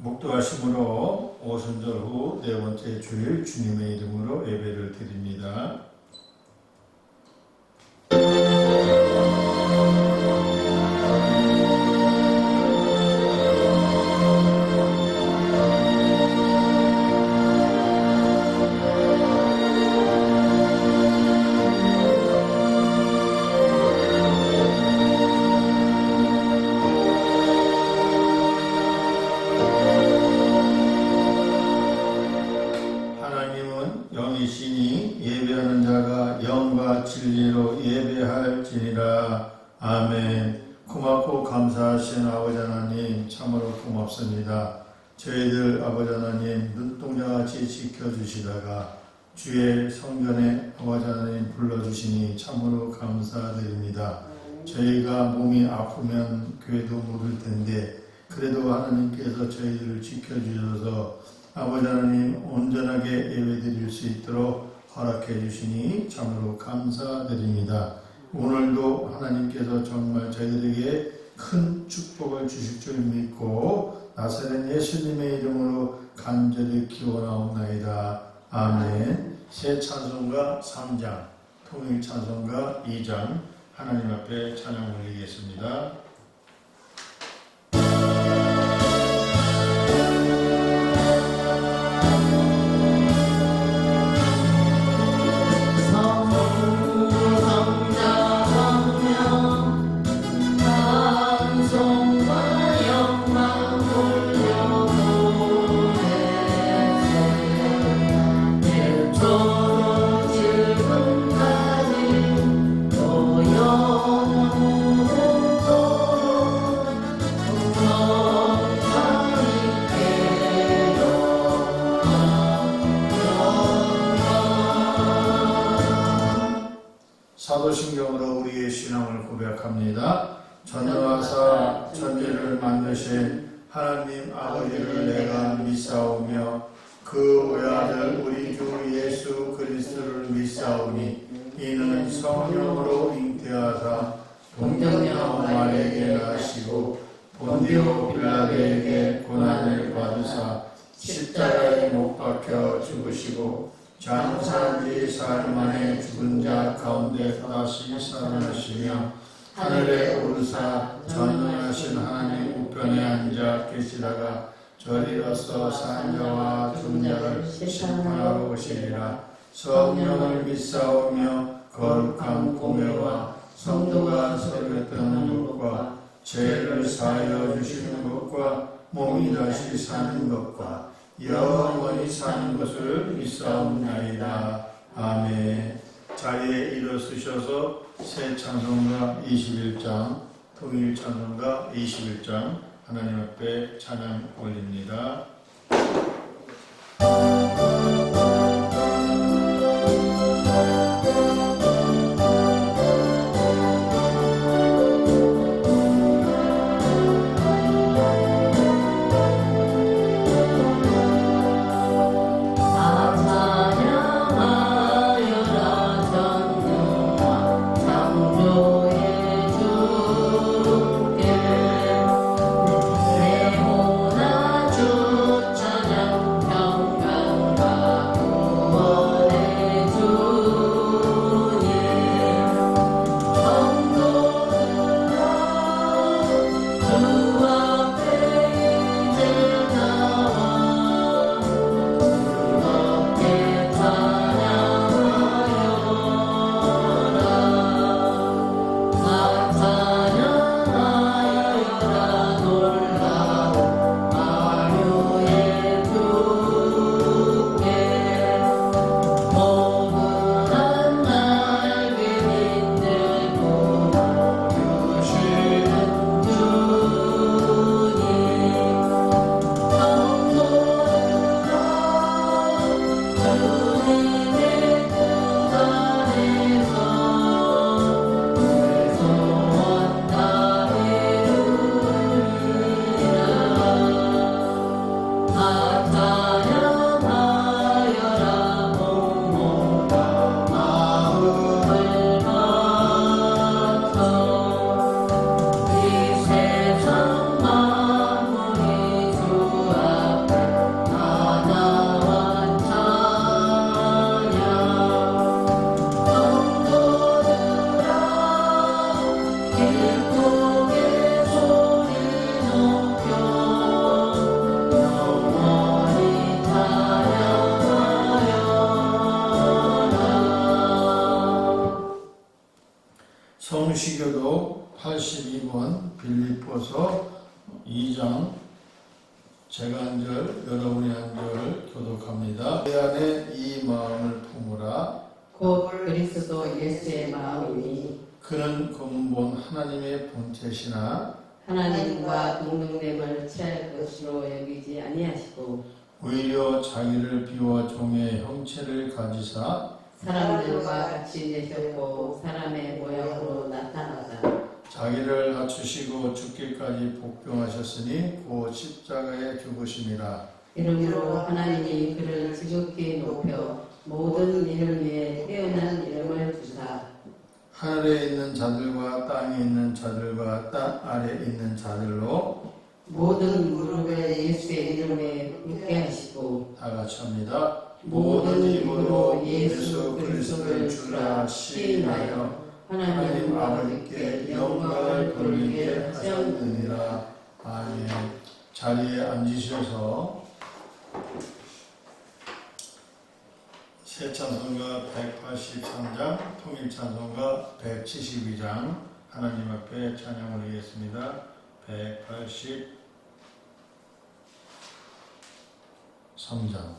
목도하심으로 오순절 후 네 번째 주일 주님의 이름으로 예배를 드립니다. 예배하는 자가 영과 진리로 예배할지니라. 아멘. 고맙고 감사하신 아버지 하나님, 참으로 고맙습니다. 저희들 아버지 하나님 눈동자같이 지켜주시다가 주의 성전에 아버지 하나님 불러주시니 참으로 감사드립니다. 저희가 몸이 아프면 교회도 못 올 텐데 그래도 하나님께서 저희들을 지켜주셔서 아버지 하나님 온전하게 예배드릴 수 있도록 허락해 주시니 참으로 감사드립니다. 오늘도 하나님께서 정말 저희들에게 큰 축복을 주실 줄 믿고 나사렛 예수님의 이름으로 간절히 기원하옵나이다. 아멘. 새 찬송가 3장, 통일 찬송가 2장 하나님 앞에 찬양 올리겠습니다. 사도신경으로 우리의 신앙을 고백합니다. 전능하사 천지를 만드신 하나님 아버지를 내가 믿사오며 그 외아들 우리 주 예수 그리스도를 믿사오니 이는 성령으로 잉태하사 동정녀 마리아에게 나시고 본디오 빌라도에게 고난을 받으사 십자가에 못 박혀 죽으시고 장사한 지 사흘 만에 죽은 자 가운데 다시 살아나시며 하늘에 오르사 전능하신 하나님 우편에 앉아 계시다가 저리로서 산 자와 죽은 자를 심판하러 오시리라. 성령을 믿사오며 거룩한 공회와 성도가 서로 듣는 것과 죄를 사하여 주시는 것과 몸이 다시 사는 것과 영원히 사는 것을 믿사옵나이다. 아멘. 자리에 일어서셔서 새 찬송가 21장, 통일 찬송가 21장 하나님 앞에 찬양 올립니다. 동시교도 82번 빌립보서 2장 제가 한 절 여러분이 한 절 교독합니다. 내 안에 이 마음을 품으라. 곧 그리스도 예수의 마음이니 그는 근본 하나님의 본체시나 하나님과 동등됨을 취할 것으로 여기지 아니하시고 오히려 자기를 비워 종의 형체를 가지사 사람들과 같이 내셨고 사람의 모양으로 나타나사 자기를 낮추시고 죽기까지 복종하셨으니 곧 십자가에 죽으심이라. 이름으로 하나님이 그를 지극히 높여 모든 이름 위에 뛰어난 이름을 주사 하늘에 있는 자들과 땅에 있는 자들과 땅 아래에 있는 자들로 모든 무릎에 예수의 이름에 묻게 하시고 다 같이 합니다. 모든 입으로 예수 그리스도를 주라 시인하여 하나님 아버지께 영광을 돌리게 하셨느니라. 아멘. 자리에 앉으셔서 새 찬송가 183장, 통일 찬송가 172장 하나님 앞에 찬양을 드리겠습니다. 183장.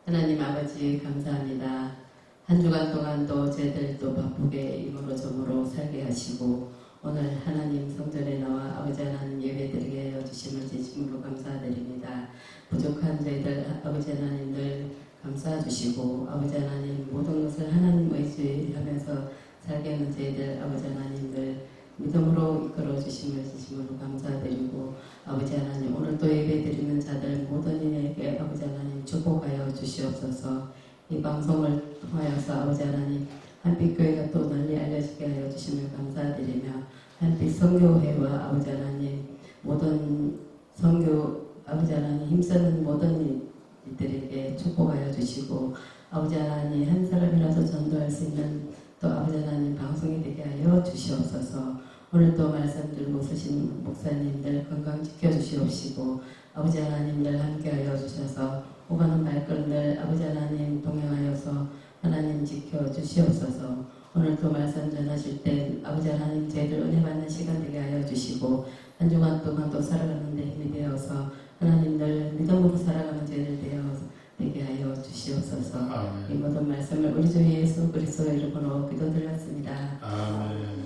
하나님 아버지 감사합니다. 한 주간 동안 또 저희들도 바쁘게 이모로 저모로 살게 하시고 오늘 하나님 성전에 나와 아버지 하나님 예배드리게 하여 주심을 진심으로 감사드립니다. 부족한 저희들 아버지 하나님들 감사해 주시고 아버지 하나님 모든 것을 하나님 의지하면서 살게 하는 저희들 아버지 하나님들 믿음으로 이끌어 주심을 진심으로 감사드리고 아버지 하나님 오늘 또 예배드리는 자들 모든 이에게 아버지 하나님 축복하여 주시옵소서. 이 방송을 통하여서 아버지 하나님 한빛교회가 또 널리 알려지게 하여 주심을 감사드리며 한빛 선교회와 아버지 하나님 모든 선교 아버지 하나님 힘쓰는 모든 이들에게 축복하여 주시고 아버지 하나님 한 사람이라도 전도할 수 있는 또 아버지 하나님 방송이 되게 하여 주시옵소서. 오늘 또 말씀 들고 서신 목사님들 건강 지켜주시옵시고 아버지 하나님들 함께하여 주셔서 오가는 말씀들 아버지 하나님 동행하여서 하나님 지켜주시옵소서. 오늘 또 말씀 전하실 때 아버지 하나님 저희들 은혜 받는 시간 되게 하여 주시고 한 주간 동안 또 살아가는 데 힘이 되어서 하나님들 주시옵소서. 이 아멘. 모든 말씀을 우리 주 예수 그리스도의 이름으로 기도드렸습니다. 아멘.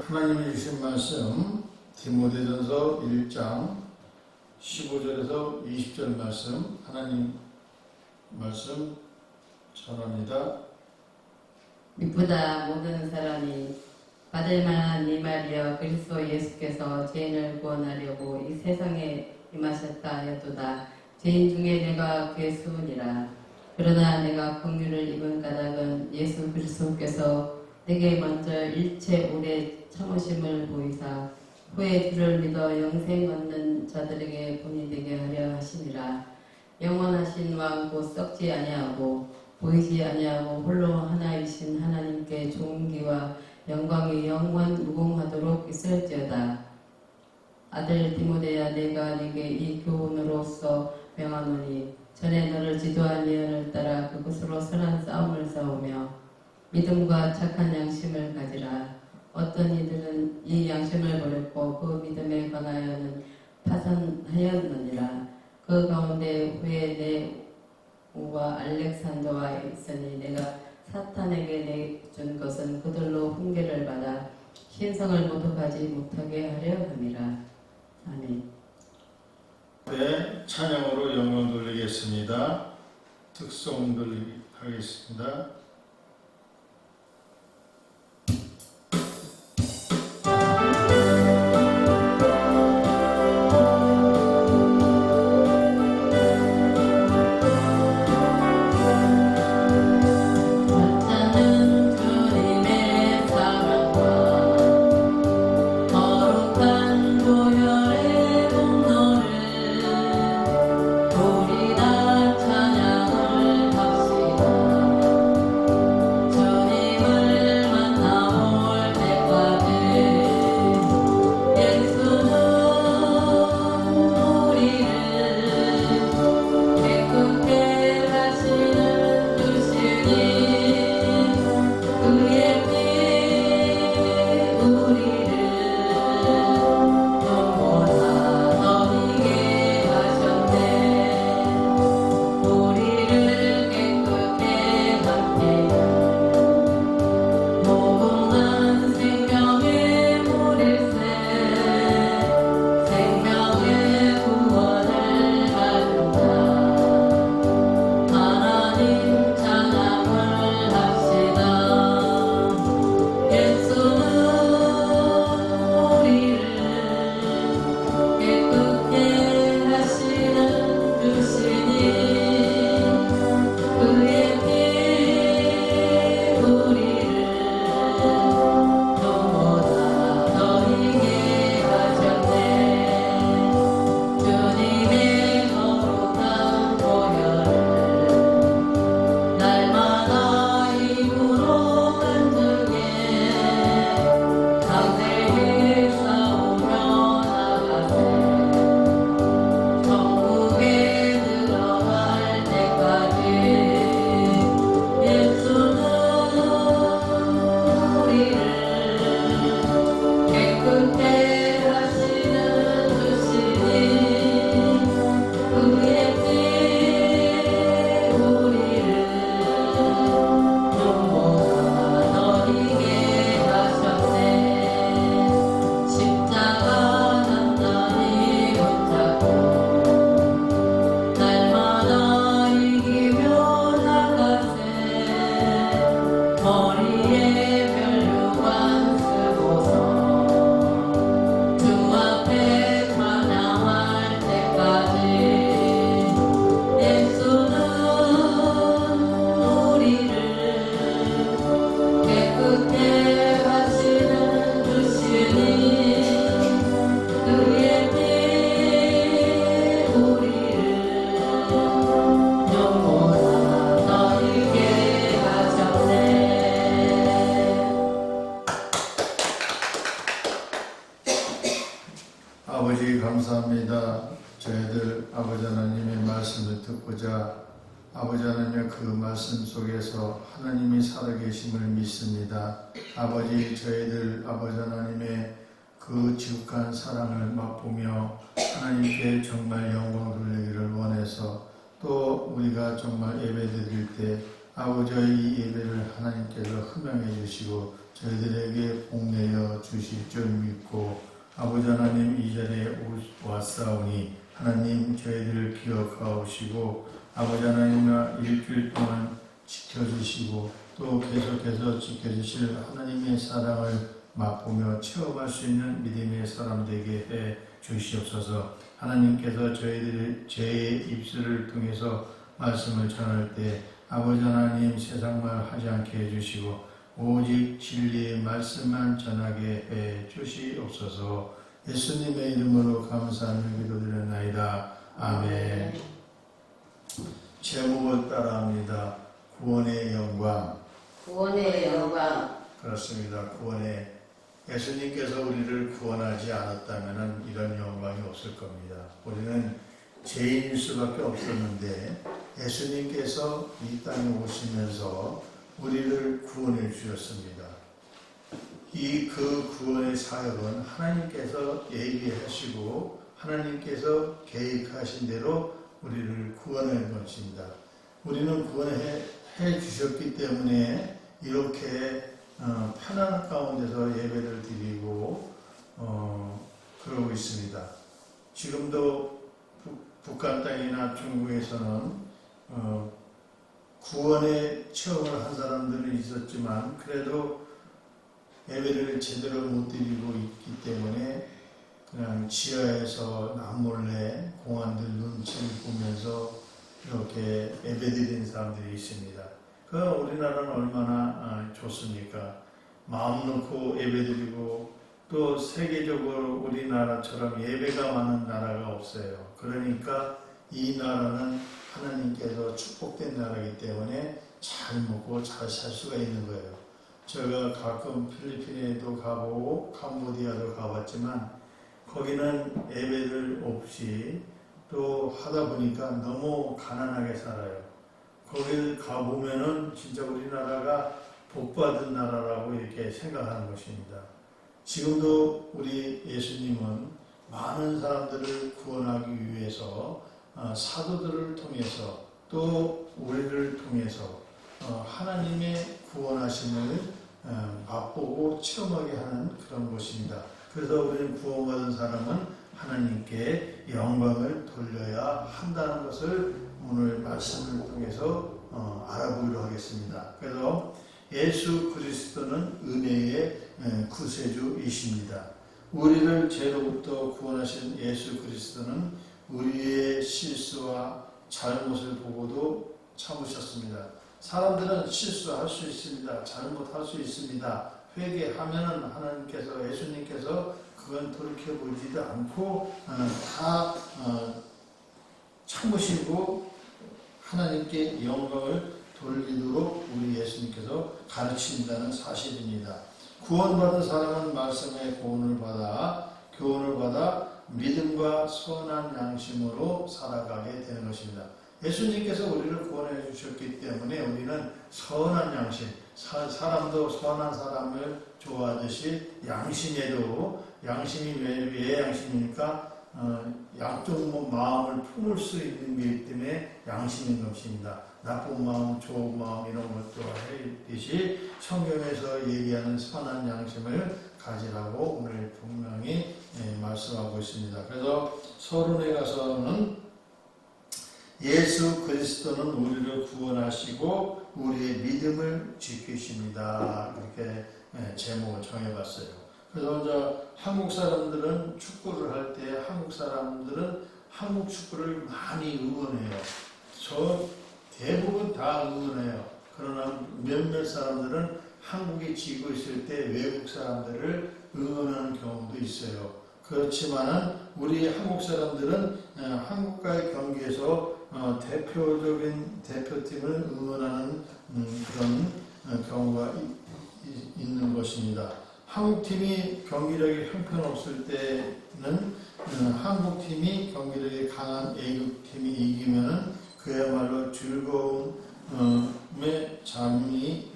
하나님이 주신 말씀 디모데전서 1장 15절에서 20절 말씀 하나님 말씀 전합니다. 미쁘다 모든 사람이 받을 만한 이 말이여 그리스도 예수께서 죄인을 구원하려고 이 세상에 임하셨다 하였도다. 죄인 중에 내가 괴수니라. 그러나 내가 긍휼을 입은 까닭은 예수 그리스도께서 내게 먼저 일체 오래 참으심을 보이사 후에 주를 믿어 영생 얻는 자들에게 본이 되게 하려 하심이라. 영원하신 왕 곧 썩지 아니하고 보이지 아니하고 홀로 하나이신 하나님께 존귀와 영광이 영원 무궁하도록 있을지어다. 아들 디모데야 내가 네게 이 교훈으로서 명하노니 전에 너를 지도한 예언을 따라 그것으로 선한 싸움을 싸우며 믿음과 착한 양심을 가지라. 어떤 이들은 이 양심을 버렸고 그 믿음에 관하여는 파산하였느니라. 그 가운데 후에 내와 알렉산더와 있으니 내가 사탄에게 내준 것은 그들로 훈계를 받아 신성을 모독하지 못하게 하려 함이라. 아멘. 네, 찬양으로 영광 돌리겠습니다. 특송 돌리겠습니다. 우리 다 찬양을 합시다. 아버지 감사합니다. 저희들 아버지 하나님의 말씀을 듣고자 아버지 하나님의 그 말씀 속에서 하나님이 살아계심을 믿습니다. 아버지 저희들 아버지 하나님의 그 지극한 사랑을 맛보며 하나님께 정말 영광 돌리기를 원해서 또 우리가 정말 예배드릴 때 아버지의 이 예배를 하나님께서 흠양해 주시고 저희들에게 복내어 주실 줄 믿고 아버지 하나님 이 자리에 왔사오니 하나님 저희들을 기억하시고 아버지 하나님과 일주일 동안 지켜주시고 또 계속해서 지켜주실 하나님의 사랑을 맛보며 체험할 수 있는 믿음의 사람 되게 해 주시옵소서. 하나님께서 저희들의 제 입술을 통해서 말씀을 전할 때 아버지 하나님 세상말 하지 않게 해주시고 오직 진리의 말씀만 전하게 해 주시옵소서. 예수님의 이름으로 감사하며 기도드렸나이다. 아멘. 제목을 따라합니다. 구원의 영광. 구원의 영광. 그렇습니다. 구원의 예수님께서 우리를 구원하지 않았다면 이런 영광이 없을 겁니다. 우리는 죄인일 수밖에 없었는데 예수님께서 이 땅에 오시면서 우리를 구원해 주셨습니다. 그 구원의 사역은 하나님께서 예비하시고 하나님께서 계획하신 대로 우리를 구원해 것입니다. 우리는 구원해 주셨기 때문에 이렇게 편안한 가운데서 예배를 드리고 그러고 있습니다. 지금도 북한 땅이나 중국에서는 구원의 체험을 한 사람들이 있었지만 그래도 예배를 제대로 못 드리고 있기 때문에 그냥 지하에서 남몰래 공안들 눈치를 보면서 이렇게 예배 드리는 사람들이 있습니다. 그 우리나라는 얼마나 좋습니까? 마음 놓고 예배드리고 또 세계적으로 우리나라처럼 예배가 많은 나라가 없어요. 그러니까 이 나라는 하나님께서 축복된 나라이기 때문에 잘 먹고 잘 살 수가 있는 거예요. 제가 가끔 필리핀에도 가보고 캄보디아도 가봤지만 거기는 예배들 없이 또 하다 보니까 너무 가난하게 살아요. 거길 가보면은 진짜 우리나라가 복받은 나라라고 이렇게 생각하는 것입니다. 지금도 우리 예수님은 많은 사람들을 구원하기 위해서 사도들을 통해서 또 우리를 통해서 하나님의 구원하심을 맛보고 체험하게 하는 그런 것입니다. 그래서 우리는 구원받은 사람은 하나님께 영광을 돌려야 한다는 것을 오늘 말씀을 통해서 알아보기로 하겠습니다. 그래서 예수 그리스도는 은혜의 구세주이십니다. 우리를 죄로부터 구원하신 예수 그리스도는 우리의 실수와 잘못을 보고도 참으셨습니다. 사람들은 실수할 수 있습니다. 잘못할 수 있습니다. 회개하면은 하나님께서 예수님께서 그건 돌이켜보지도 않고 다 참으시고 하나님께 영광을 돌리도록 우리 예수님께서 가르친다는 사실입니다. 구원받은 사람은 말씀의 교훈을 받아 믿음과 선한 양심으로 살아가게 되는 것입니다. 예수님께서 우리를 구원해 주셨기 때문에 우리는 선한 양심, 사람도 선한 사람을 좋아하듯이 양심에도 양심이 왜 양심입니까? 양쪽 마음을 품을 수 있는 게 때문에 양심인 것입니다. 나쁜 마음, 좋은 마음 이런 것도 하듯이 성경에서 얘기하는 선한 양심을 가지라고 오늘 분명히 말씀하고 있습니다. 그래서 서론에 가서는 예수 그리스도는 우리를 구원하시고 우리의 믿음을 지키십니다. 이렇게 제목을 정해봤어요. 그래서 이제 한국 사람들은 축구를 할 때 한국 사람들은 한국 축구를 많이 응원해요. 대부분 다 응원해요. 그러나 몇몇 사람들은 한국이 지고 있을 때 외국 사람들을 응원하는 경우도 있어요. 그렇지만은 우리 한국 사람들은 한국과의 경기에서 대표적인 대표팀을 응원하는 그런 경우가 있는 것입니다. 한국팀이 경기력이 형편없을 때는 한국 팀이 경기력이 강한 애국 팀이 이기면은 그야말로 즐거움의 잠이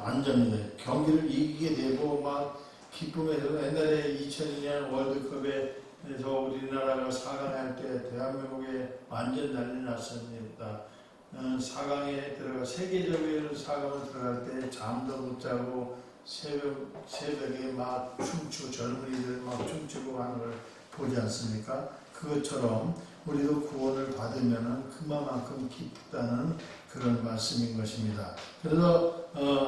안정이 경기를 이기게 되고 막 기쁨에서 옛날에 2002년 월드컵에서 우리나라가 4강 할 때 대한민국에 완전 난리 났습니다. 4강에 들어가 세계적으로 4강을 들어갈 때 잠도 못 자고 새벽에 막 춤추고 젊은이들 막 춤추고 하는 걸 보지 않습니까? 그것처럼 우리도 구원을 받으면 그만큼 기쁘다는 그런 말씀인 것입니다. 그래서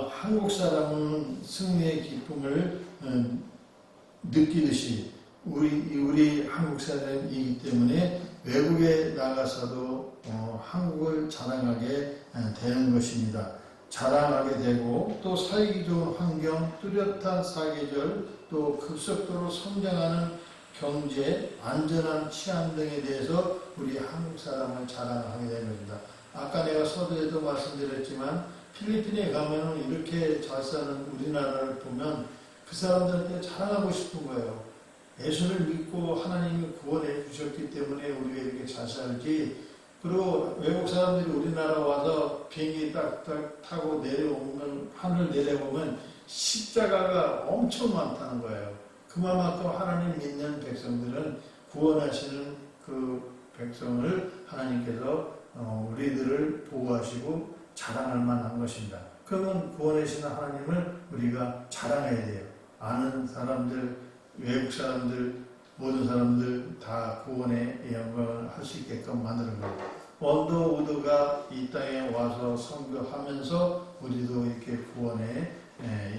한국 사람은 승리의 기쁨을 느끼듯이 우리 한국 사람이기 때문에 외국에 나가서도 한국을 자랑하게 되는 것입니다. 자랑하게 되고 또 살기 좋은 환경, 뚜렷한 사계절, 또 급속도로 성장하는 경제, 안전한 치안 등에 대해서 우리 한국 사람을 자랑하게 되는 겁니다. 아까 내가 서두에도 말씀드렸지만 필리핀에 가면은 이렇게 잘 사는 우리나라를 보면 그 사람들한테 자랑하고 싶은 거예요. 예수를 믿고 하나님이 구원해 주셨기 때문에 우리가 이렇게 잘 살지. 그리고 외국 사람들이 우리나라 와서 비행기 딱 타고 내려오면 하늘 내려보면 십자가가 엄청 많다는 거예요. 그만큼 하나님 믿는 백성들은 구원하시는 그 백성을 하나님께서 우리들을 보호하시고 자랑할 만한 것입니다. 그러면 구원하시는 하나님을 우리가 자랑해야 돼요. 아는 사람들, 외국 사람들, 모든 사람들 다 구원의 영광을 할 수 있게끔 만드는 거예요. 원더우드가 이 땅에 와서 선교하면서 우리도 이렇게 구원의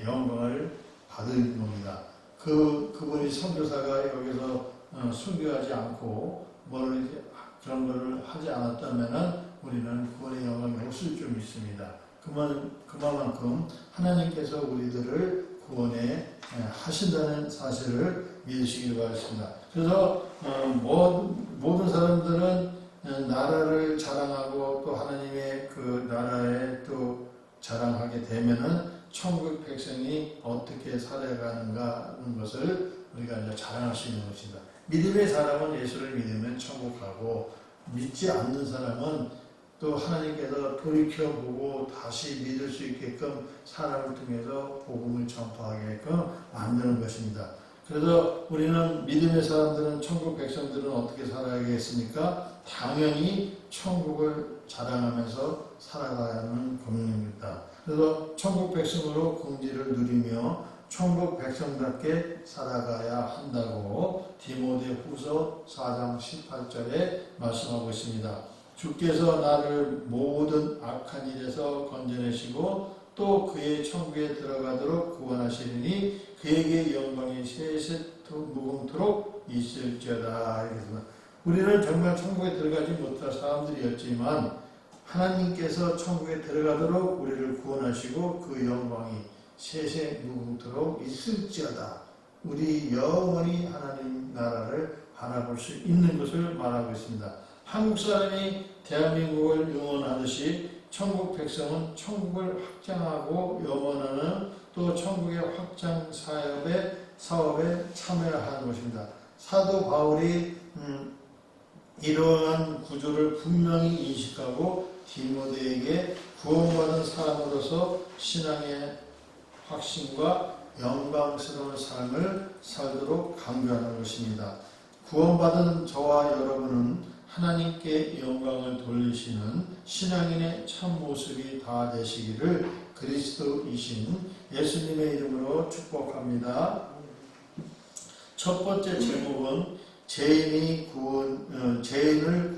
영광을 받은 겁니다. 그분이 선교사가 여기서 순교하지 않고 그런 거를 하지 않았다면은 우리는 구원의 영광이 없을 좀 있습니다. 그만큼 하나님께서 우리들을 구원해 하신다는 사실을 믿으시길 바랍니다. 그래서 모든 사람들은 나라를 자랑하고 또 하나님의 그 나라에 또 자랑하게 되면은 천국 백성이 어떻게 살아가는가 하는 것을 우리가 이제 자랑할 수 있는 것입니다. 믿음의 사람은 예수를 믿으면 천국 가고 믿지 않는 사람은 또 하나님께서 돌이켜보고 다시 믿을 수 있게끔 사람을 통해서 복음을 전파하게끔 만드는 것입니다. 그래서 우리는 믿음의 사람들은 천국 백성들은 어떻게 살아야겠습니까? 당연히 천국을 자랑하면서 살아가야 하는 권능입니다. 그래서 천국 백성으로 긍지를 누리며 천국 백성답게 살아가야 한다고 디모데 후서 4장 18절에 말씀하고 있습니다. 주께서 나를 모든 악한 일에서 건져내시고 또 그의 천국에 들어가도록 구원하시리니 그에게 영광이 세세토록 무궁토록 있을지어다. 우리는 정말 천국에 들어가지 못할 사람들이었지만 하나님께서 천국에 들어가도록 우리를 구원하시고 그 영광이 세세 무궁토록 있을지어다. 우리 영원히 하나님 나라를 바라볼 수 있는 것을 말하고 있습니다. 한국 사람이 대한민국을 응원하듯이 천국 백성은 천국을 확장하고 영원하는 또 천국의 확장 사업에 참여하는 것입니다. 사도 바울이 이러한 구조를 분명히 인식하고 디모데에게 구원받은 사람으로서 신앙의 확신과 영광스러운 삶을 살도록 강조하는 것입니다. 구원받은 저와 여러분은 하나님께 영광을 돌리시는 신앙인의 참모습이 다 되시기를 그리스도이신 예수님의 이름으로 축복합니다. 첫 번째 제목은 죄인을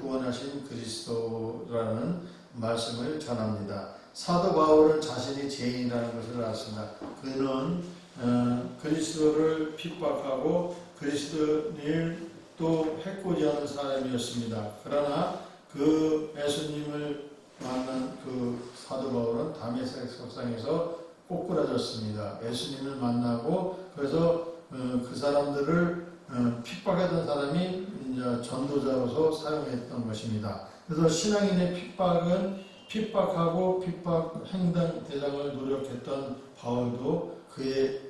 구원하신 그리스도라는 말씀을 전합니다. 사도 바울은 자신이 죄인이라는 것을 알았습니다. 그는 그리스도를 핍박하고 그리스도를 또 해코지 하는 사람이었습니다. 그러나 그 예수님을 만난 그 사도 바울은 다메섹 석상에서 꼬꾸라졌습니다. 예수님을 만나고 그래서 그 사람들을 핍박했던 사람이 이제 전도자로서 사용했던 것입니다. 그래서 신앙인의 핍박하고 핍박 행동 대상을 노력했던 바울도 그의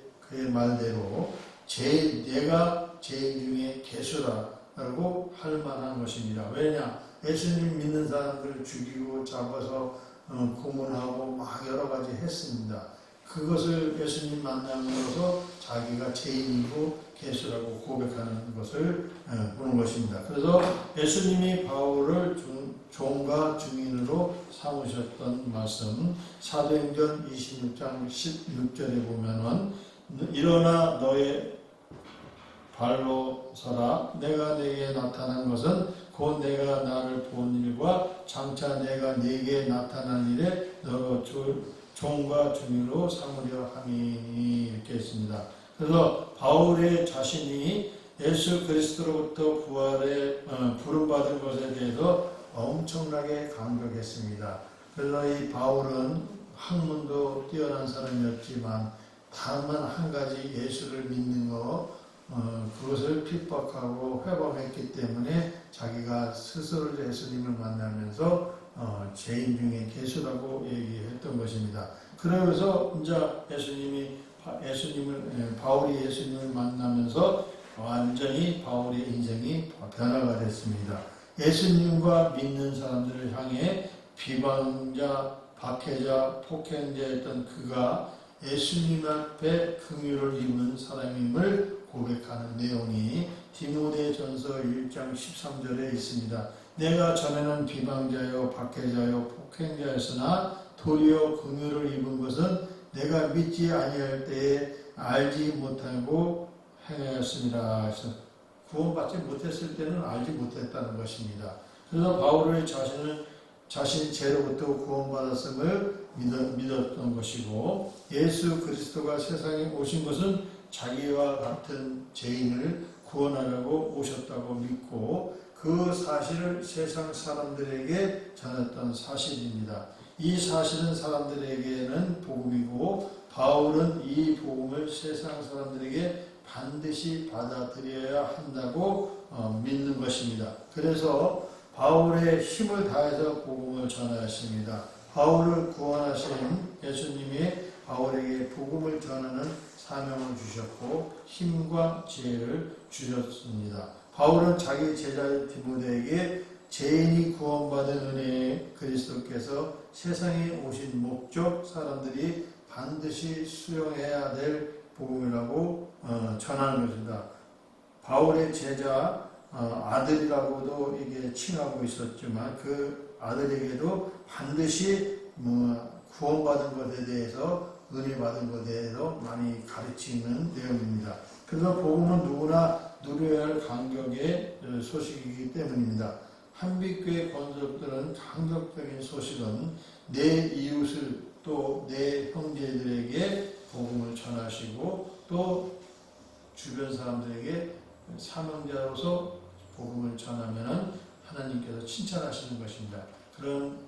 말대로 내가 죄인 중에 괴수라고 할 만한 것입니다. 왜냐? 예수님 믿는 사람들 죽이고 잡아서 고문하고 막 여러 가지 했습니다. 그것을 예수님 만남으로써 자기가 죄인이고 괴수라고 고백하는 것을 보는 것입니다. 그래서 예수님이 바울을 종과 증인으로 삼으셨던 말씀, 사도행전 26장 16절에 보면은 일어나 너의 발로 서라. 내가 내게 나타난 것은 곧 내가 나를 본 일과 장차 내가 네게 나타난 일에 너로 종과 증인으로 삼으려 함이니 이렇게 했습니다. 그래서 바울의 자신이 예수 그리스도로부터 부활에 부름받은 것에 대해서 엄청나게 감격했습니다. 그래서 이 바울은 학문도 뛰어난 사람이었지만 다만 한 가지 예수를 믿는 그것을 핍박하고 회방했기 때문에 자기가 스스로 예수님을 만나면서 죄인 중에 괴수라고 얘기했던 것입니다. 그러면서 이제 바울이 예수님을 만나면서 완전히 바울의 인생이 변화가 됐습니다. 예수님과 믿는 사람들을 향해 비방자, 박해자, 폭행자였던 그가 예수님 앞에 긍휼을 입은 사람임을 고백하는 내용이 디모데전서 1장 13절에 있습니다. 내가 전에는 비방자요 박해자요 폭행자였으나 도리어 긍휼을 입은 것은 내가 믿지 아니할 때에 알지 못하고 행하였습니다. 그래서 구원받지 못했을 때는 알지 못했다는 것입니다. 그래서 바울의 자신 죄로부터 구원받았음을 믿었던 것이고 예수 그리스도가 세상에 오신 것은 자기와 같은 죄인을 구원하려고 오셨다고 믿고 그 사실을 세상 사람들에게 전했던 사실입니다. 이 사실은 사람들에게는 복음이고 바울은 이 복음을 세상 사람들에게 반드시 받아들여야 한다고 믿는 것입니다. 그래서 바울의 힘을 다해서 복음을 전하였습니다. 바울을 구원하신 예수님이 바울에게 복음을 전하는 사명을 주셨고 힘과 지혜를 주셨습니다. 바울은 자기 제자 디모데에게 죄인이 구원받은 은혜에 그리스도께서 세상에 오신 목적 사람들이 반드시 수용해야 될 복음이라고 전하는 것입니다. 바울의 제자 아들이라고도 이게 칭하고 있었지만 그 아들에게도 반드시 구원받은 것에 대해서 은혜 받은 것에 대해서 많이 가르치는 내용입니다. 그래서 복음은 누구나 누려야 할 간격의 소식이기 때문입니다. 한빛교회 권속들은 간격적인 소식은 내 이웃을 또 내 형제들에게 복음을 전하시고 또 주변 사람들에게 사명자로서 복음을 전하면 하나님께서 칭찬하시는 것입니다. 그런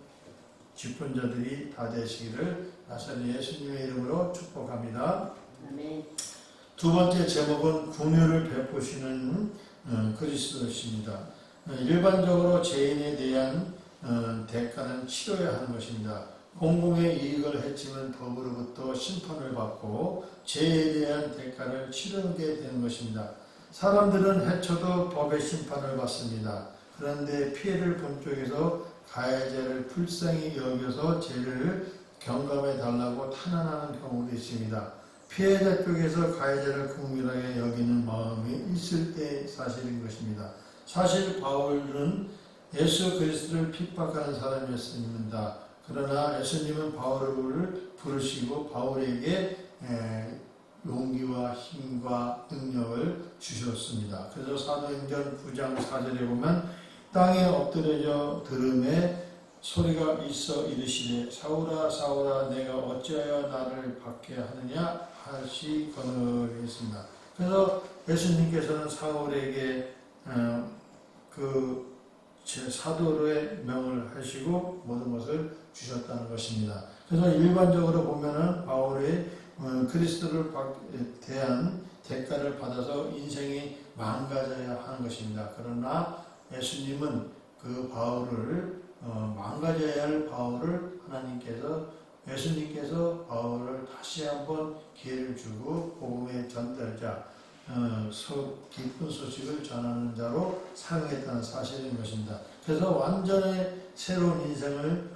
직분자들이 다 되시기를 나사렛 예수님의 이름으로 축복합니다. 아멘. 두 번째 제목은 긍휼을 베푸시는 그리스도십니다. 일반적으로 죄인에 대한 대가는 치러야 하는 것입니다. 공공의 이익을 해치면 법으로부터 심판을 받고 죄에 대한 대가를 치르게 되는 것입니다. 사람들은 해쳐도 법의 심판을 받습니다. 그런데 피해를 본 쪽에서 가해자를 불쌍히 여겨서 죄를 경감해 달라고 탄원하는 경우도 있습니다. 피해자 쪽에서 가해자를 긍휼하게 여기는 마음이 있을 때의 사실인 것입니다. 사실 바울은 예수 그리스도를 핍박하는 사람이었습니다. 그러나 예수님은 바울을 부르시고 바울에게 용기와 힘과 능력을 주셨습니다. 그래서 사도행전 9장 4절에 보면 땅에 엎드려져 들음에 소리가 있어 이르시되 사울아 사울아 내가 어찌하여 나를 박해하느냐 하시거늘 했습니다. 그래서 예수님께서는 사울에게 그 사도로의 명을 하시고 모든 것을 주셨다는 것입니다. 그래서 일반적으로 보면은 바울이 그리스도를 대한 대가를 받아서 인생이 망가져야 하는 것입니다. 그러나 예수님은 그 바울을 망가져야 할 바울을 예수님께서 바울을 다시 한번 기회를 주고 복음의 전달자 기쁜 소식을 전하는 자로 사용했다는 사실인 것입니다. 그래서 완전히 새로운 인생을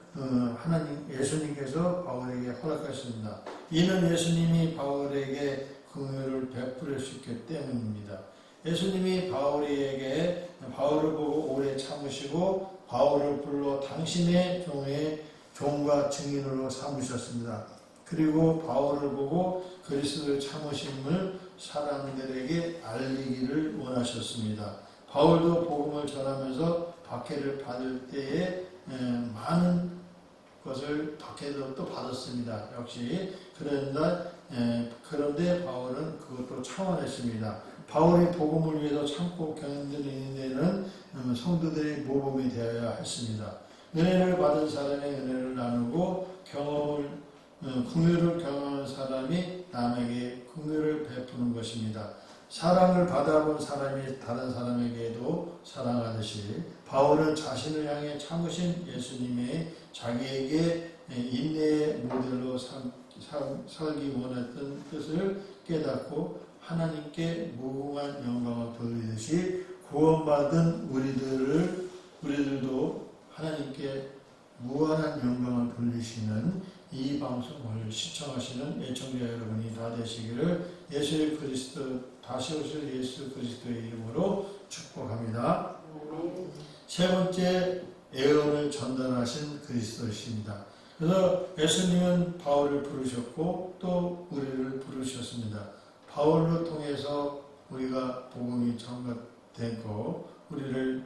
하나님 예수님께서 바울에게 허락하셨습니다. 이는 예수님이 바울에게 긍휼을 베풀으셨기 때문입니다. 예수님이 바울을 보고 오래 참으시고 바울을 불러 당신의 종과 증인으로 삼으셨습니다. 그리고 바울을 보고 그리스도의 참으심을 사람들에게 알리기를 원하셨습니다. 바울도 복음을 전하면서 박해를 받을 때에 많은 것을 박해도 또 받았습니다. 역시 그런데 바울은 그것도 참아냈습니다. 바울이 복음을 위해서 참고 견디는 데는 성도들의 모범이 되어야 했습니다. 은혜를 받은 사람의 은혜를 나누고 긍휼을 경험한 사람이 남에게 긍휼을 베푸는 것입니다. 사랑을 받아본 사람이 다른 사람에게도 사랑하듯이 바울은 자신을 향해 참으신 예수님의 자기에게 인내의 모델로 살기 원했던 뜻을 깨닫고 하나님께 무궁한 영광을 돌리듯이 구원받은 우리들도 하나님께 무한한 영광을 돌리시는 이 방송을 시청하시는 애청자 여러분이 다 되시기를 다시 오실 예수 그리스도의 이름으로 축복합니다. 세 번째, 예언을 전달하신 그리스도이십니다. 그래서 예수님은 바울을 부르셨고 또 우리를 부르셨습니다. 바울로 통해서 우리가 복음이 전가되고 우리를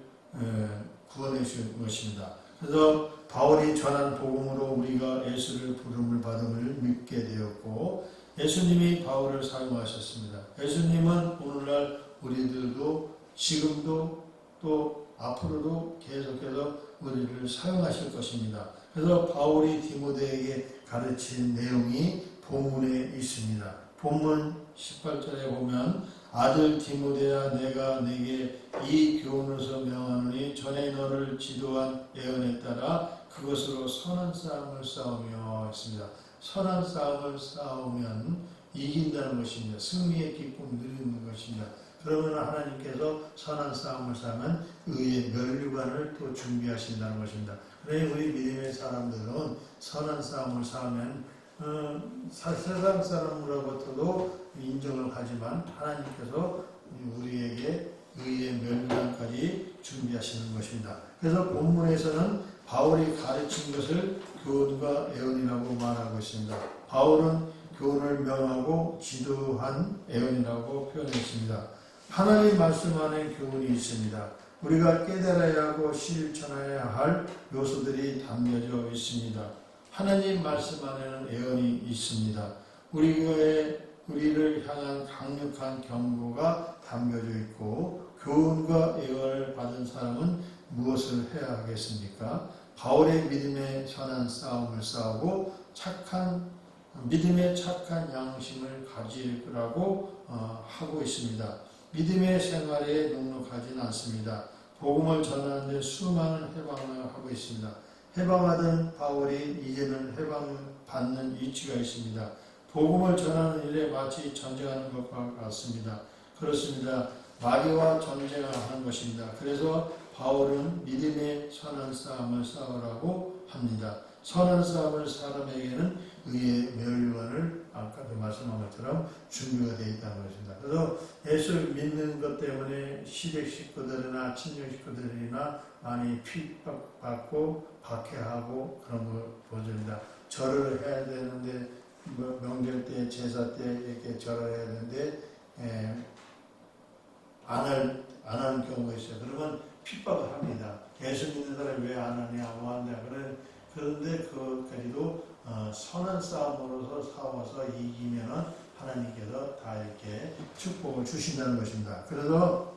구원해 주신 것입니다. 그래서 바울이 전한 복음으로 우리가 예수를 부름을 받음을 믿게 되었고 예수님이 바울을 사용하셨습니다. 예수님은 오늘날 우리들도 지금도 또 앞으로도 계속해서 우리를 사용하실 것입니다. 그래서 바울이 디모데에게 가르친 내용이 본문에 있습니다. 본문 18절에 보면 아들 디모데야 내가 내게 이 교훈으로서 명하노니 전에 너를 지도한 예언에 따라 그것으로 선한 싸움을 싸우며 했습니다. 선한 싸움을 싸우면 이긴다는 것입니다. 승리의 기쁨 누리는 것입니다. 그러면 하나님께서 선한 싸움을 싸우면 의의 면류관을 또 준비하신다는 것입니다. 그러니 우리 믿음의 사람들은 선한 싸움을 싸우면 세상 사람으로부터도 인정을 하지만 하나님께서 우리에게 의의 면류관까지 준비하시는 것입니다. 그래서 본문에서는 바울이 가르친 것을 교훈과 예언이라고 말하고 있습니다. 바울은 교훈을 명하고 지도한 예언이라고 표현했습니다. 하나님 말씀 안에 교훈이 있습니다. 우리가 깨달아야 하고 실천해야 할 요소들이 담겨져 있습니다. 하나님 말씀 안에는 예언이 있습니다. 우리를 향한 강력한 경고가 담겨져 있고 교훈과 예언을 받은 사람은 무엇을 해야 하겠습니까? 바울의 믿음의 선한 싸움을 싸우고 믿음의 착한 양심을 가지라고 하고 있습니다. 믿음의 생활에 녹록하지는 않습니다. 복음을 전하는데 수많은 해방을 하고 있습니다. 해방하던 바울이 이제는 해방받는 이치가 있습니다. 복음을 전하는 일에 마치 전쟁하는 것과 같습니다. 그렇습니다. 마귀와 전쟁을 하는 것입니다. 그래서 바울은 믿음의 선한 싸움을 싸우라고 합니다. 선한 싸움을 사람에게는 의의 면류관을 아까도 말씀한 것처럼 준비가 되어 있다는 것입니다. 그래서 예수를 믿는 것 때문에 시댁 식구들이나 친정 식구들이나 많이 핍박받고 박해하고 그런 걸 보여줍니다. 절을 해야 되는데 명절 때 제사 때 이렇게 절을 해야 되는데 안 하는 경우가 있어요. 그러면 핍박을 합니다. 예수 믿는 사람이 왜 안 하냐, 뭐 하냐. 그런데 그것까지도 선한 싸움으로서 싸워서 이기면은 하나님께서 다 이렇게 축복을 주신다는 것입니다. 그래서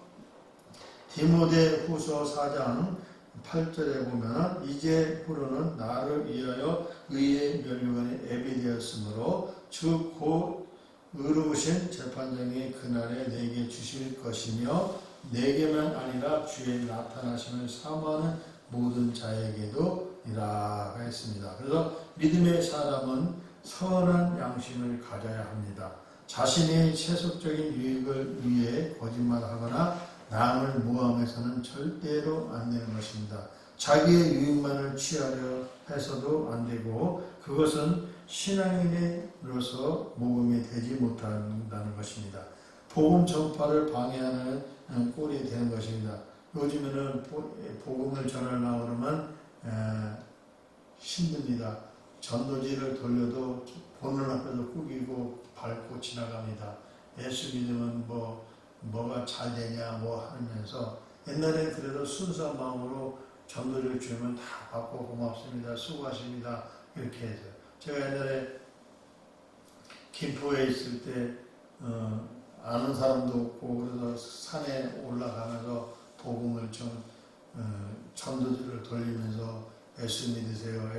디모데 후서 4장 8절에 보면 이제부로는 나를 위하여 의의 면류관이 예비되었으므로 주 곧 의로우신 재판장이 그날에 내게 주실 것이며 내게만 아니라 주의 나타나심을 사모하는 모든 자에게도 이라 했습니다. 그래서 믿음의 사람은 선한 양심을 가져야 합니다. 자신의 세속적인 유익을 위해 거짓말하거나 남을 모함해서는 절대로 안 되는 것입니다. 자기의 유익만을 취하려 해서도 안 되고 그것은 신앙인으로서 모범이 되지 못한다는 것입니다. 복음 전파를 방해하는 꼴이 되는 것입니다. 요즘에는 복음을 전하려고 그러면 힘듭니다. 전도지를 돌려도 보는 앞에서 꾸기고 밟고 지나갑니다. 예수 믿으면 뭐가 잘 되냐 하면서 옛날에는 그래도 순수한 마음으로 전도를 주면 다 받고 고맙습니다. 수고하십니다. 이렇게 해서 제가 옛날에 김포에 있을 때 아는 사람도 없고 그래서 산에 올라가면서 복음을 전도지를 돌리면서 예수 믿으세요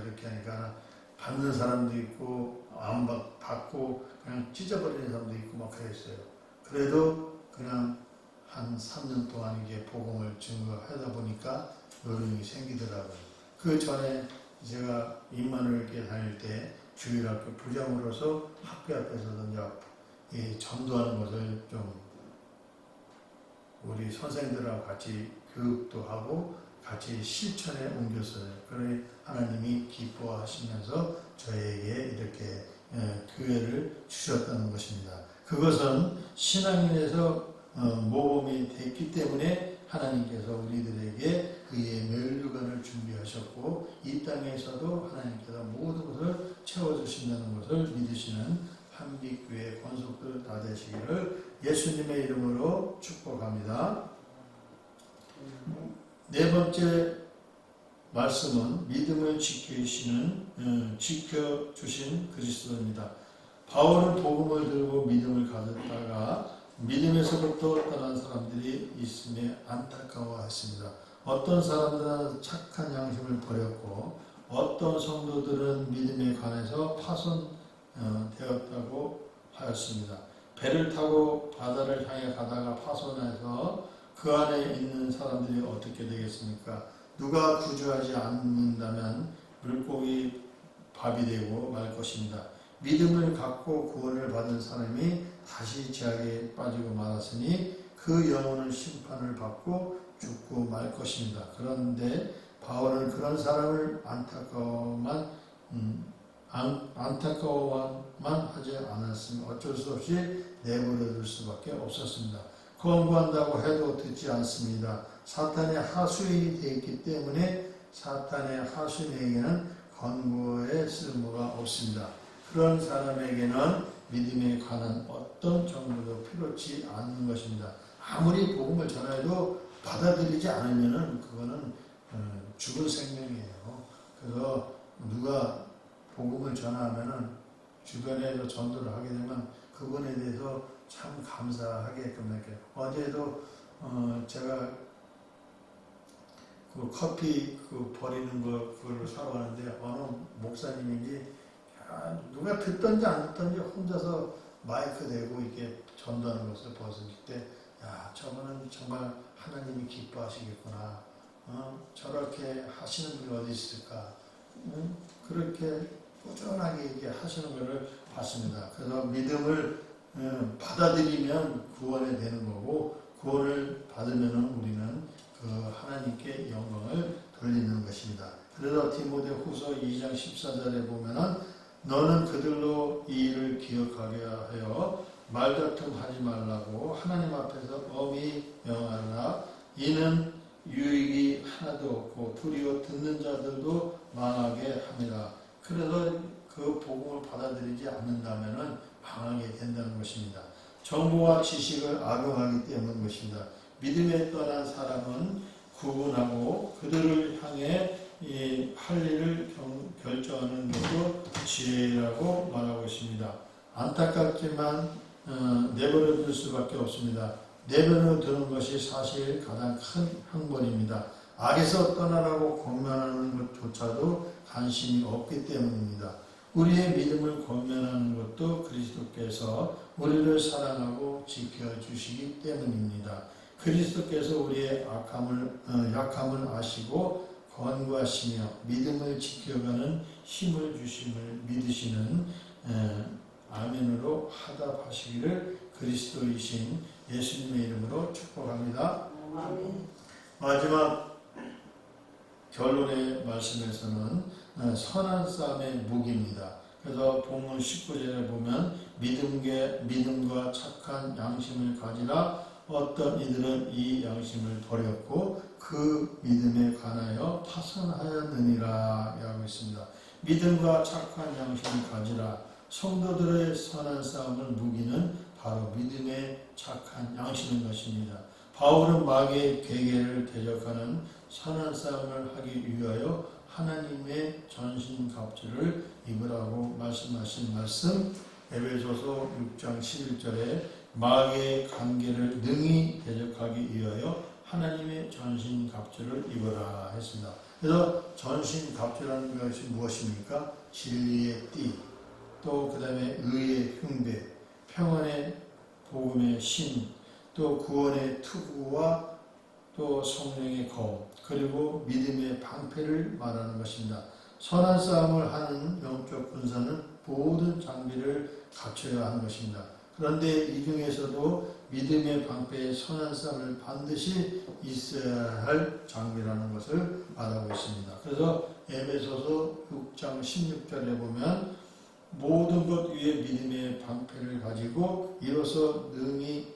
이렇게 하니까 받는 사람도 있고 안 받고 그냥 찢어버리는 사람도 있고 막 그랬어요. 그래도 그냥 한 3년 동안 이게 복음을 증거하다 보니까 요령이 생기더라고요. 그 전에 제가 임마누엘교회 다닐 때 주일학교 부장으로서 학교 앞에서도 이제 전도하는 것을 좀 우리 선생들하고 같이 교육도 하고 같이 실천에 옮겼어요. 그러니 하나님이 기뻐하시면서 저에게 이렇게 교회를 주셨다는 것입니다. 그것은 신앙인에서 모범이 됐기 때문에 하나님께서 우리들에게 그의 멸류관을 준비하셨고 이 땅에서도 하나님께서 모든 것을 채워주신다는 것을 믿으시는 한빛교회 권속들 다 되시기를 예수님의 이름으로 축복합니다. 네 번째 말씀은 믿음을 지켜주신 그리스도입니다. 바울은 복음을 들고 믿음을 가졌다가 믿음에서부터 떠난 사람들이 있음에 안타까워했습니다. 어떤 사람들은 착한 양심을 버렸고 어떤 성도들은 믿음에 관해서 파손되었다고 하였습니다. 배를 타고 바다를 향해 가다가 파손해서 그 안에 있는 사람들이 어떻게 되겠습니까? 누가 구조하지 않는다면 물고기 밥이 되고 말 것입니다. 믿음을 갖고 구원을 받은 사람이 다시 죄악에 빠지고 말았으니 그 영혼은 심판을 받고 죽고 말 것입니다. 그런데 바울은 그런 사람을 안타까워만 하지 않았으면 어쩔 수 없이 내버려 둘 수밖에 없었습니다. 권고한다고 해도 듣지 않습니다. 사탄의 하수인이 되어 있기 때문에 사탄의 하수인에게는 권고의 쓸모가 없습니다. 그런 사람에게는 믿음에 관한 어떤 정보도 필요치 않는 것입니다. 아무리 복음을 전해도 받아들이지 않으면 그거는 죽은 생명이에요. 그래서 누가 복음을 전하면은 주변에서 전도를 하게 되면 그분에 대해서 참 감사하게끔 이렇게 어제도 제가 그 커피 버리는 그걸 사러 가는데 어느 목사님인지 누가 듣던지 안 듣던지 혼자서 마이크 대고 이렇게 전도하는 것을 봤을 때 저분은 정말 하나님이 기뻐하시겠구나. 저렇게 하시는 분이 어디 있을까. 그렇게 꾸준하게 이렇게 하시는 것을 봤습니다. 그래서 믿음을 받아들이면 구원이 되는 거고 구원을 받으면 우리는 그 하나님께 영광을 돌리는 것입니다. 그래서 디모데후서 2장 14절에 보면은 너는 그들로 이 일을 기억하게 하여 말다툼 하지 말라고 하나님 앞에서 엄히 명하라. 이는 유익이 하나도 없고 도리어 듣는 자들도 망하게 합니다. 그래서 그 복음을 받아들이지 않는다면은 망하게 된다는 것입니다. 정보와 지식을 악용하기 때문인 것입니다. 믿음에 떠난 사람은 구분하고 그들을 향해 할 일을 결정하는 것도 지혜라고 말하고 있습니다. 안타깝지만 내버려 둘 수밖에 없습니다. 내버려 두는 것이 사실 가장 큰 학문입니다. 악에서 떠나라고 권면하는 것조차도 관심이 없기 때문입니다. 우리의 믿음을 권면하는 것도 그리스도께서 우리를 사랑하고 지켜주시기 때문입니다. 그리스도께서 우리의 약함을 아시고 권고하시며 믿음을 지켜가는 힘을 주심을 믿으시는 아멘으로 화답하시기를 그리스도이신 예수님의 이름으로 축복합니다. 마지막 결론의 말씀에서는 선한 싸움의 무기입니다. 그래서 본문 19절에 보면 믿음과 착한 양심을 가지라. 어떤 이들은 이 양심을 버렸고 그 믿음에 관하여 파선하였느니라 하고 있습니다. 믿음과 착한 양심을 가지라. 성도들의 선한 싸움을 무기는 바로 믿음의 착한 양심인 것입니다. 바울은 마귀의 계계를 대적하는 선한 싸움을 하기 위하여 하나님의 전신갑주를 입으라고 말씀하신 말씀, 에베소서 6장 11절에 마귀의 관계를 능히 대적하기 위하여 하나님의 전신갑주를 입으라 했습니다. 그래서 전신갑주라는 것이 무엇입니까? 진리의 띠, 또 그 다음에 의의 흉배, 평안의 복음의 신, 또 구원의 투구와 또 성령의 검, 그리고 믿음의 방패를 말하는 것입니다. 선한 싸움을 하는 영적 군사는 모든 장비를 갖춰야 하는 것입니다. 그런데 이 중에서도 믿음의 방패의 선한 싸움을 반드시 있어야 할 장비라는 것을 말하고 있습니다. 그래서 에베소서 6장 16절에 보면 모든 것 위에 믿음의 방패를 가지고 이로써 능히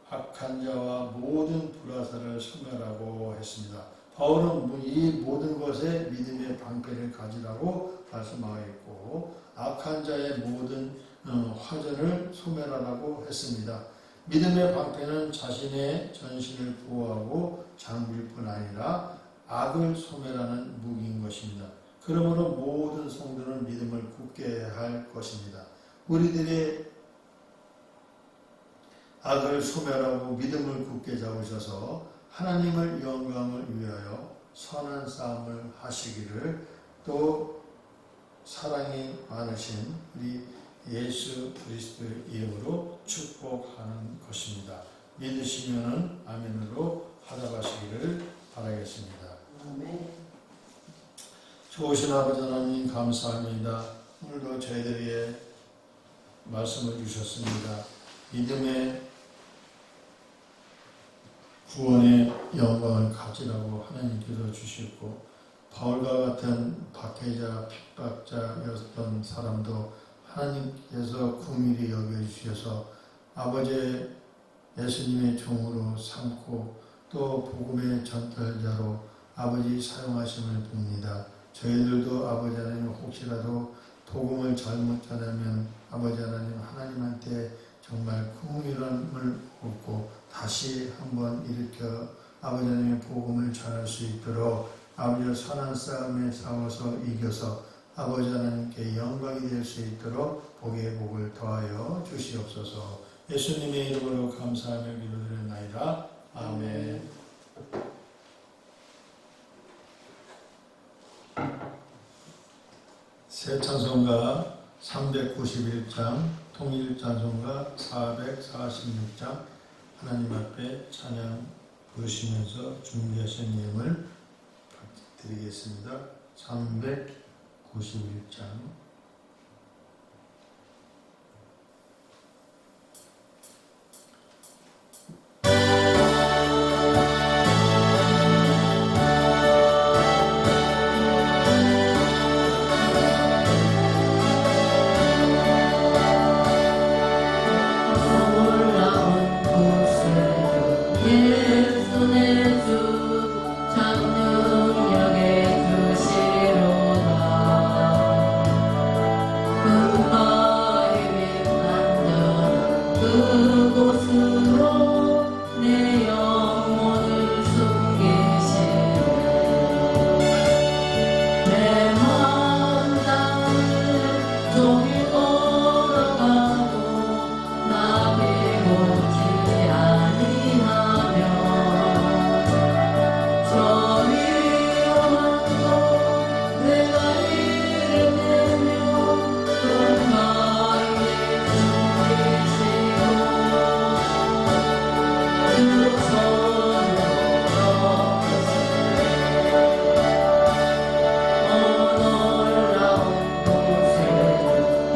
악한 자와 모든 불화살을 소멸하고 했습니다. 바울은 이 모든 것에 믿음의 방패를 가지라고 말씀하고 있고 악한 자의 모든 화전을 소멸하라고 했습니다. 믿음의 방패는 자신의 전신을 보호하고 장비일 뿐 아니라 악을 소멸하는 무기인 것입니다. 그러므로 모든 성도는 믿음을 굳게 할 것입니다. 우리들의 악을 소멸하고 믿음을 굳게 잡으셔서 하나님을 영광을 위하여 선한 싸움을 하시기를, 또 사랑이 많으신 우리 예수 그리스도의 이름으로 축복하는 것입니다. 믿으시면은 아멘으로 화답하시기를 바라겠습니다. 좋으신 아버지 하나님 감사합니다. 오늘도 저희들에게 말씀을 주셨습니다. 믿음의 구원의 영광을 가지라고 하나님께서 주셨고, 바울과 같은 박해자 핍박자였던 사람도 하나님께서 긍휼히 여겨주셔서 아버지의 예수님의 종으로 삼고 또 복음의 전달자로 아버지 사용하심을 봅니다. 저희들도 아버지 하나님 혹시라도 복음을 잘못 전하면 아버지 하나님 하나님한테 정말 긍휼함을 얻고 다시 한번 일으켜 아버지 하나님의 복음을 전할 수 있도록 아버지의 선한 싸움에 싸워서 이겨서 아버지 하나님께 영광이 될 수 있도록 복의 복을 더하여 주시옵소서. 예수님의 이름으로 감사하며 기도드렸나이다. 아멘. 새 찬송가 391장, 통일 찬송가 446장 하나님 앞에 찬양 부르시면서 준비하신 예물 드리겠습니다. 391장.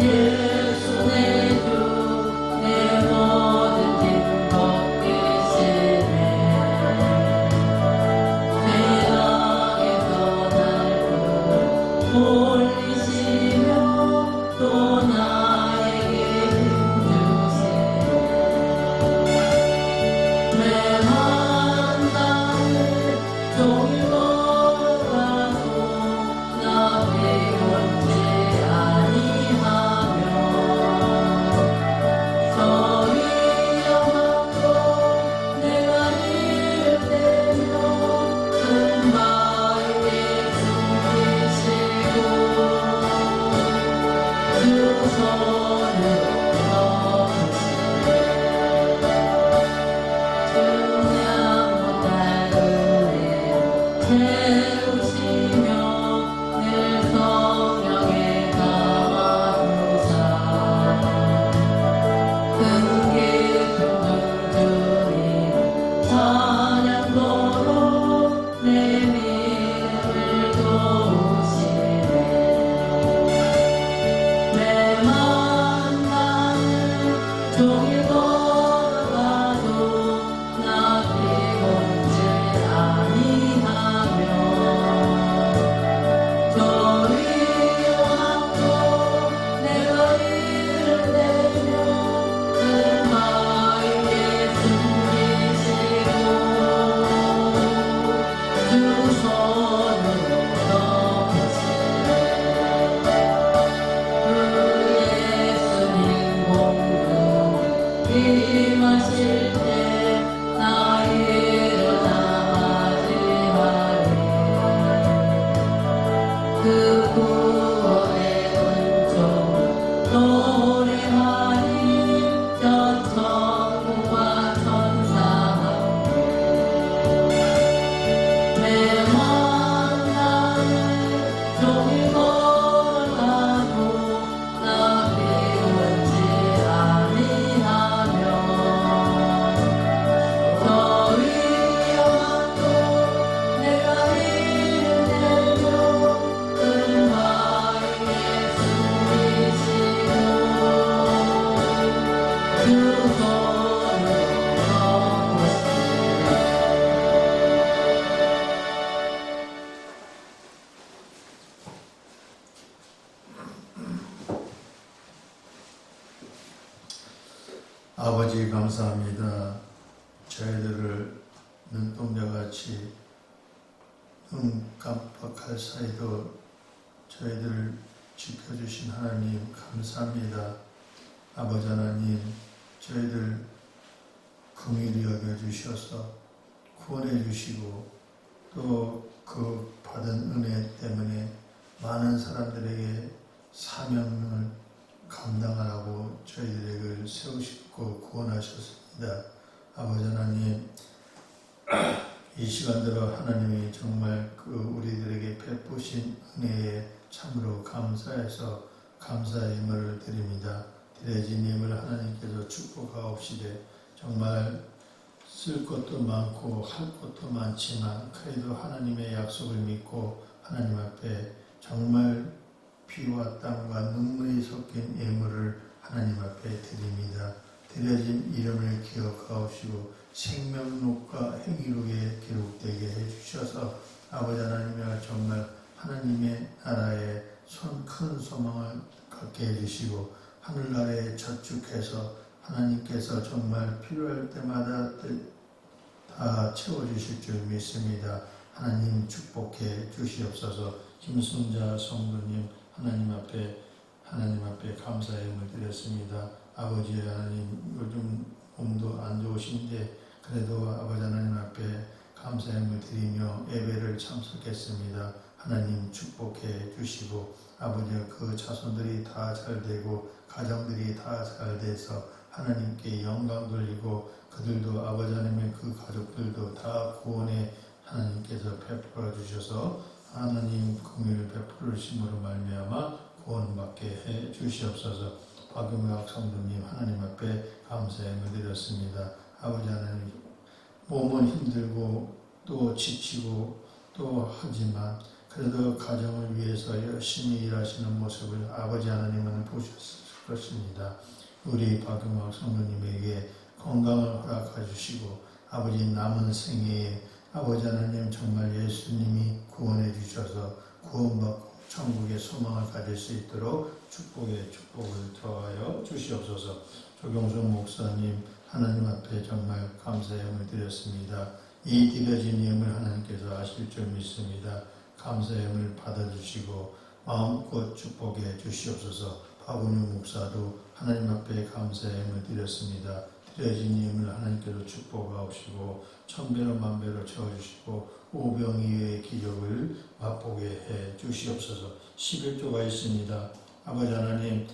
예. 감사합니다. 저희들을 눈동자같이 눈 깜빡할 사이도 저희들을 지켜주신 하나님 감사합니다. 아버지 하나님, 저희들 긍휼히 여겨주셔서 구원해 주시고 또 그 받은 은혜 때문에 많은 사람들에게 사명을 감당하라고 저희들에게 세우시고 구원하셨습니다. 아버지 하나님, 이 시간 들어 하나님이 정말 그 우리들에게 베푸신 은혜에 참으로 감사해서 감사의 예물을 드립니다. 드려진 예물 하나님께서 축복하옵시되 정말 쓸 것도 많고 할 것도 많지만 그래도 하나님의 약속을 믿고 하나님 앞에 정말 피와 땀과 눈물이 섞인 예물을 하나님 앞에 드립니다. 드려진 이름을 기억하옵시고 생명록과 행위록에 기록되게 해주셔서 아버지 하나님이여 정말 하나님의 나라에 큰 소망을 갖게 해주시고 하늘나라에 저축해서 하나님께서 정말 필요할 때마다 다 채워주실 줄 믿습니다. 하나님 축복해 주시옵소서. 김순자 성도님 하나님 앞에 감사의 예물 드렸습니다. 아버지 하나님 요즘 몸도 안 좋으신데 그래도 아버지 하나님 앞에 감사의 예물 드리며 예배를 참석했습니다. 하나님 축복해 주시고 아버지 그 자손들이 다 잘 되고 가정들이 다 잘 돼서 하나님께 영광 돌리고 그들도 아버지 하나님의 그 가족들도 다 구원에 하나님께서 베풀어 주셔서 하나님 긍휼을 베풀으심으로 말미암아 구원받게 해 주시옵소서. 박용학 성도님 하나님 앞에 감사의 예물 드렸습니다. 아버지 하나님 몸은 힘들고 또 지치고 또 하지만 그래도 가정을 위해서 열심히 일하시는 모습을 아버지 하나님은 보셨을 것입니다. 우리 박용학 성도님에게 건강을 허락해 주시고 아버지 남은 생애에 아버지 하나님 정말 예수님이 구원해 주셔서 구원받고 천국의 소망을 가질 수 있도록 축복에 축복을 더하여 주시옵소서. 조경수 목사님 하나님 앞에 정말 감사의 예물 드렸습니다. 이 드려진 예물 하나님께서 아실 줄 믿습니다. 감사의 예물 받아주시고 마음껏 축복해 주시옵소서. 박은유 목사도 하나님 앞에 감사의 예물 드렸습니다. 드려진 예물 하나님께서 축복하옵시고 천배로 만배로 채워주시고 오병이어의 기적을 맛보게 해 주시옵소서. 11조가 있습니다. 아버지 하나님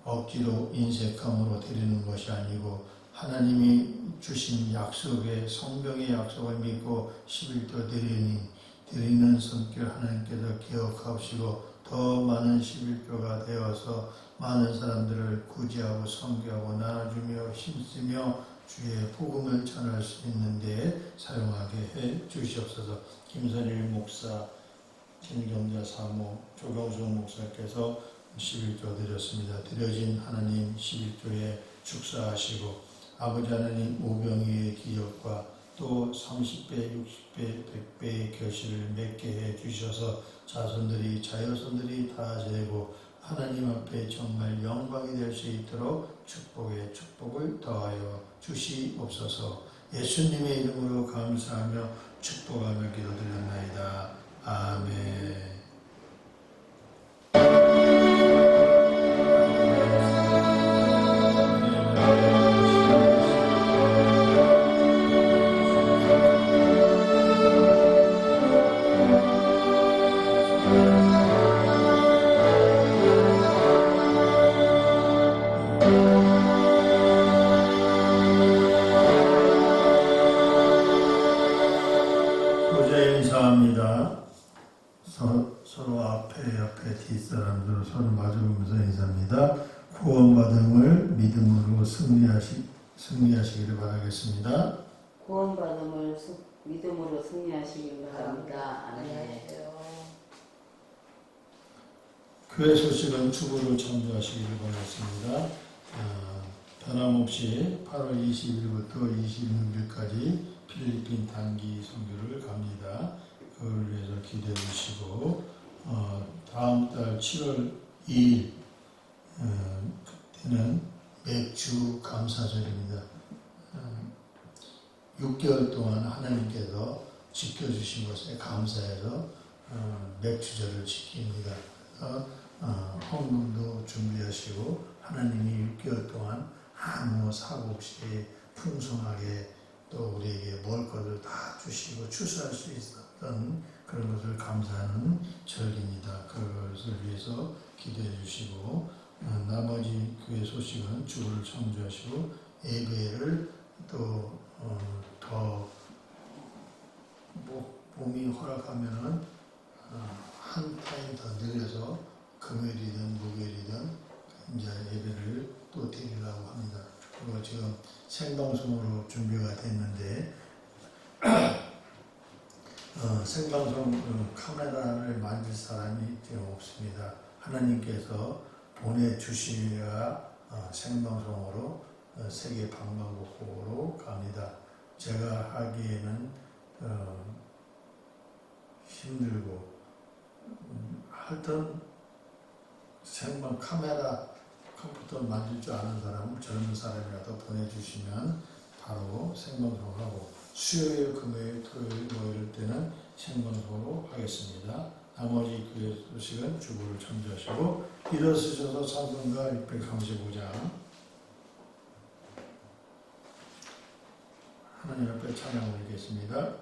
억지로 인색함으로 드리는 것이 아니고 하나님이 주신 약속의 성경의 약속을 믿고 11조 드리는 성격 하나님께서 기억하시고 더 많은 11조가 되어서 많은 사람들을 구제하고 섬기하고 나눠주며 힘쓰며 주의 복음을 전할 수 있는 데 사용하게 해 주시옵소서. 김선일 목사, 진경자 사모, 조경수 목사께서 11조 드렸습니다. 드려진 하나님 11조에 축사하시고 아버지 하나님 오병이의 기억과 또 30배, 60배, 100배의 결실을 맺게 해 주셔서 자손들이 자녀손들이 다 되고 하나님 앞에 정말 영광이 될 수 있도록 축복에 축복을 더하여 주시옵소서. 예수님의 이름으로 감사하며 축복하며 기도드렸나이다. 아멘. 인사합니다. 서로 앞에 뒷사람들 서로 마주보면서 인사합니다. 구원받음을 믿음으로 승리하시기를 바라겠습니다. 구원받음을 믿음으로 승리하시길 바랍니다. 아멘. 교회 소식은 주보를 참조하시기를 바라겠습니다. 변함없이 8월 20일부터 26일까지 필리핀 단기 선교를 갑니다. 그걸 위해서 기대해 주시고 다음 달 7월 2일 그때는 맥주 감사절입니다. 6개월 동안 하나님께서 지켜주신 것에 감사해서 맥주절을 지킵니다. 헌금도 준비하시고 하나님이 6개월 동안 아무 사고 없이 풍성하게 또 우리에게 먹을 것을 다 주시고 추수할 수 있었던 그런 것을 감사하는 절기입니다. 그것을 위해서 기도해 주시고 나머지 교회 소식은 주를 청주하시고 예배를 또 더 몸이 허락하면은 한 타임 더 늘려서 금요일이든 목요일이든 이제 예배를 또 드리려고 합니다. 그리고 지금 생방송으로 준비가 됐는데 생방송 카메라를 만질 사람이 지금 없습니다. 하나님께서 보내주시야 생방송으로 세계 방방곡곡으로 갑니다. 제가 하기에는 힘들고 하여튼 생방 카메라 컴퓨터 만질 줄 아는 사람은 젊은 사람이라도 보내주시면 바로 생방송하고 수요일, 금요일, 토요일, 이럴 때는 생방송으로 하겠습니다. 나머지 교회 소식은 주보를 청주하시고 일어서셔서 찬송가 635장 하나님 앞에 찬양 올리겠습니다.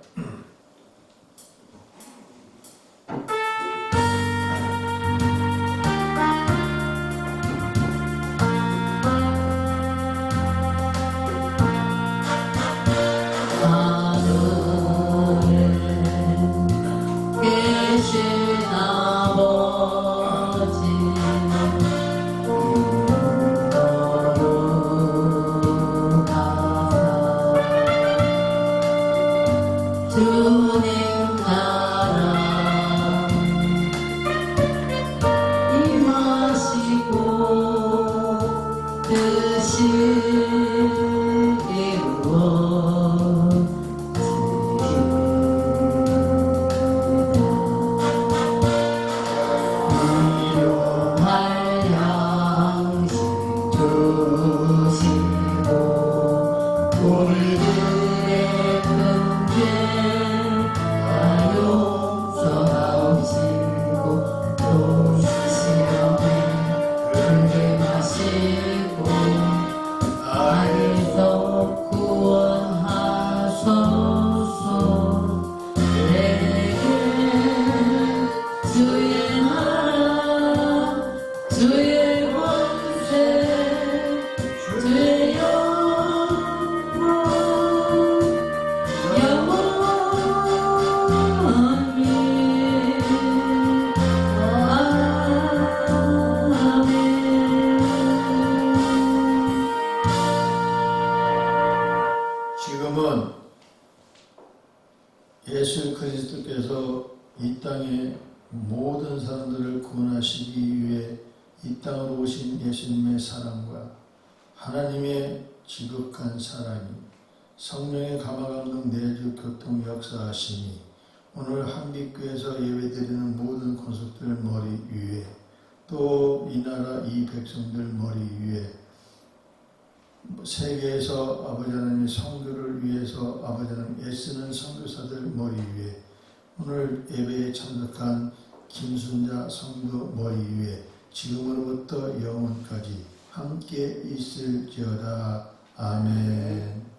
지금은 예수 그리스도께서 이 땅에 모든 사람들을 구원하시기 위해 이 땅으로 오신 예수님의 사랑과 하나님의 지극한 사랑이 성령의 감화감동 내주 교통 역사하시니 오늘 한빛교회에서 예배드리는 모든 권속들 머리 위에 또 이 나라 이 백성들 머리 위에 세계에서 아버지 하나님의 성교를 위해서 아버지 하나님 애쓰는 선교사들 머리 위에 오늘 예배에 참석한 김순자 성도 머리 위에 지금으로부터 영원까지 함께 있을지어다. 아멘.